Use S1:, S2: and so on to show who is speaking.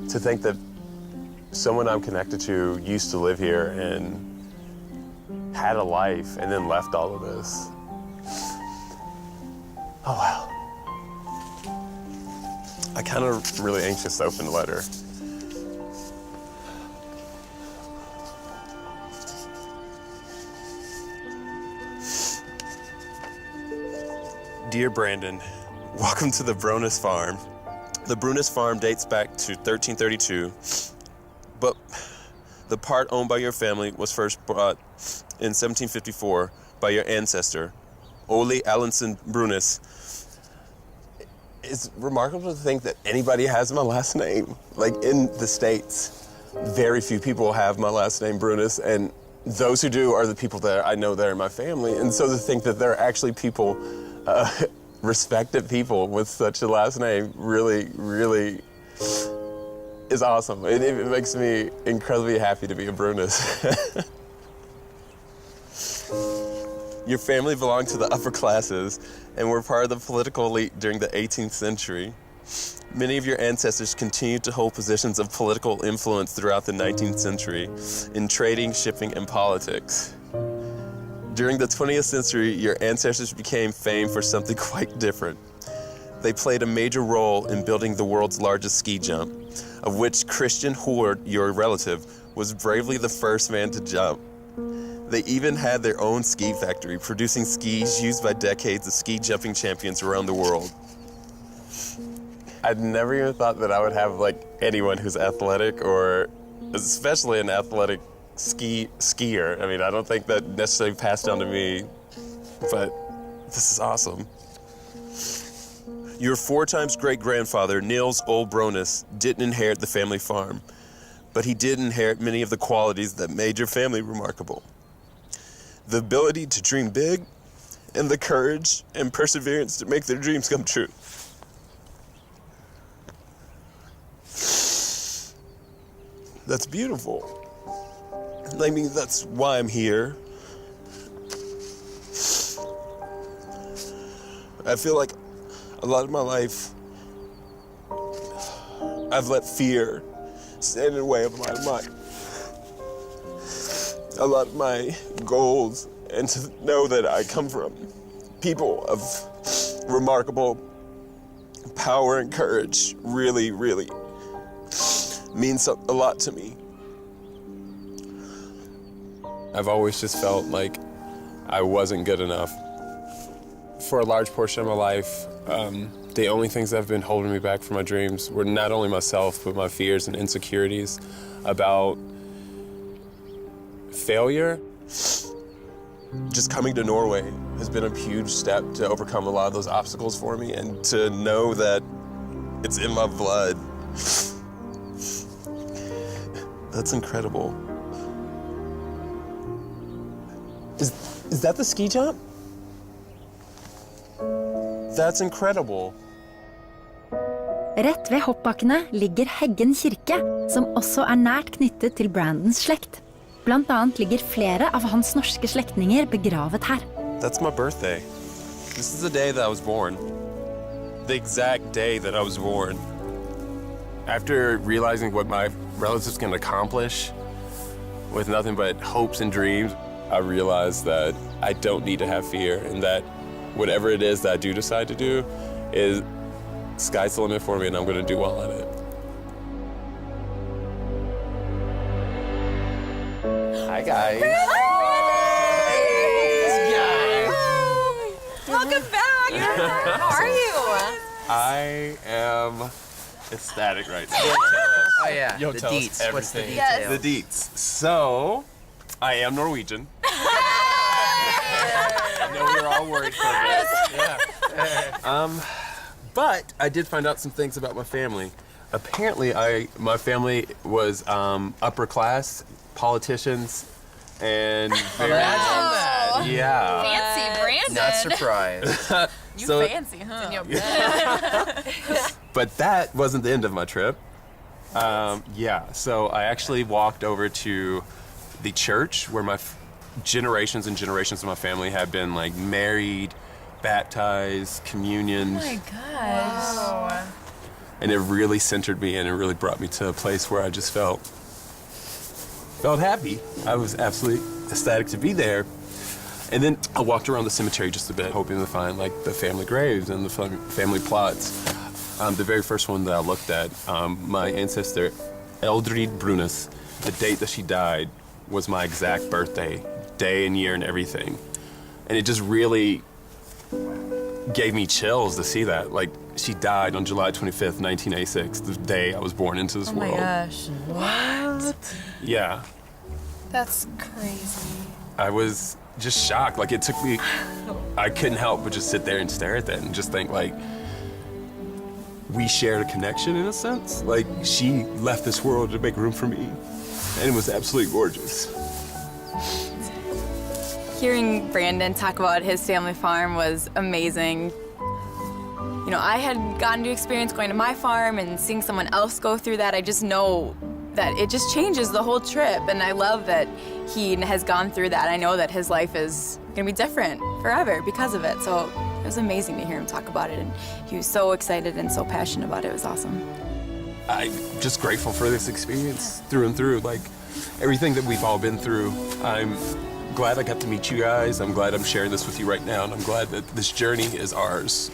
S1: to think that someone I'm connected to used to live here and had a life and then left all of this. Oh, wow. I kind of really anxious to open the letter. Dear Brandon, welcome to the Brunis Farm. The Brunis Farm dates back to 1332, but the part owned by your family was first bought in 1754 by your ancestor, Ole Allenson Brunis. It's remarkable to think that anybody has my last name. Like in the States, very few people have my last name Brunis, and those who do are the people that I know that are in my family. And so to think that there are actually people, respected people with such a last name really, really is awesome. It makes me incredibly happy to be a Brunis. Your family belonged to the upper classes and were part of the political elite during the 18th century. Many of your ancestors continued to hold positions of political influence throughout the 19th century in trading, shipping, and politics. During the 20th century, your ancestors became famed for something quite different. They played a major role in building the world's largest ski jump, of which Christian Hoard, your relative, was bravely the first man to jump. They even had their own ski factory, producing skis used by decades of ski jumping champions around the world. I'd never even thought that I would have like anyone who's athletic, or especially an athletic skier. I mean, I don't think that necessarily passed down to me, but this is awesome. Your 4 times great-grandfather, Niels Ole Brunis, didn't inherit the family farm, but he did inherit many of the qualities that made your family remarkable. The ability to dream big, and the courage and perseverance to make their dreams come true. That's beautiful. I mean, that's why I'm here. I feel like a lot of my life, I've let fear stand in the way of a lot of my goals, and to know that I come from people of remarkable power and courage really, really means a lot to me. I've always just felt like I wasn't good enough. For a large portion of my life, the only things that have been holding me back from my dreams were not only myself, but my fears and insecurities about failure. Just coming to Norway has been a huge step to overcome a lot of those obstacles for me, and to know that it's in my blood. That's incredible. Is that the ski jump? That's incredible.
S2: Rett ved hoppbakkene ligger Heggen kirke, som også nært knyttet til Brandons slekt. Blant annet ligger flere av hans norske slektninger begravet her.
S1: That's my birthday. This is the day that I was born. The exact day that I was born. After realizing what my relatives can accomplish with nothing but hopes and dreams, I realized that I don't need to have fear, and that whatever it is that I do decide to do is sky's the limit for me, and I'm going to do well at it. Hi, guys.
S3: Welcome back. How are you?
S1: I am ecstatic right now.
S4: Oh yeah,
S1: Yo,
S4: the
S1: tell us
S4: deets. What's the
S1: everything.
S4: details?
S1: The deets. So, I am Norwegian. I know we were all worried for this. Yeah. But I did find out some things about my family. Apparently, my family was upper class politicians and very,
S4: Imagine that.
S1: yeah.
S3: Fancy Brandon.
S4: Not surprised.
S3: You
S1: So-
S3: fancy, huh? In your
S1: But that wasn't the end of my trip. Yeah, so I actually walked over to the church where my generations and generations of my family have been like married, baptized, communioned.
S3: Oh my gosh.
S1: And it really centered me, and it really brought me to a place where I just felt happy. I was absolutely ecstatic to be there. And then I walked around the cemetery just a bit, hoping to find like the family graves and the family plots. The very first one that I looked at, my ancestor, Eldrid Brunus, the date that she died was my exact birthday, day and year and everything. And it just really gave me chills to see that. Like, she died on July 25th, 1986, the day I was born into this world.
S3: Oh my gosh. What?
S1: Yeah.
S3: That's crazy.
S1: I was just shocked. Like, it took me, I couldn't help but just sit there and stare at that and just think, like, we shared a connection in a sense. Like, she left this world to make room for me. And it was absolutely gorgeous.
S5: Hearing Brandon talk about his family farm was amazing. You know, I had gotten to experience going to my farm and seeing someone else go through that. I just know that it just changes the whole trip, and I love that he has gone through that. I know that his life is gonna be different forever because of it. So it was amazing to hear him talk about it, and he was so excited and so passionate about it. It was awesome.
S1: I'm just grateful for this experience through and through. Like, everything that we've all been through, I'm glad I got to meet you guys. I'm glad I'm sharing this with you right now, and I'm glad that this journey is ours.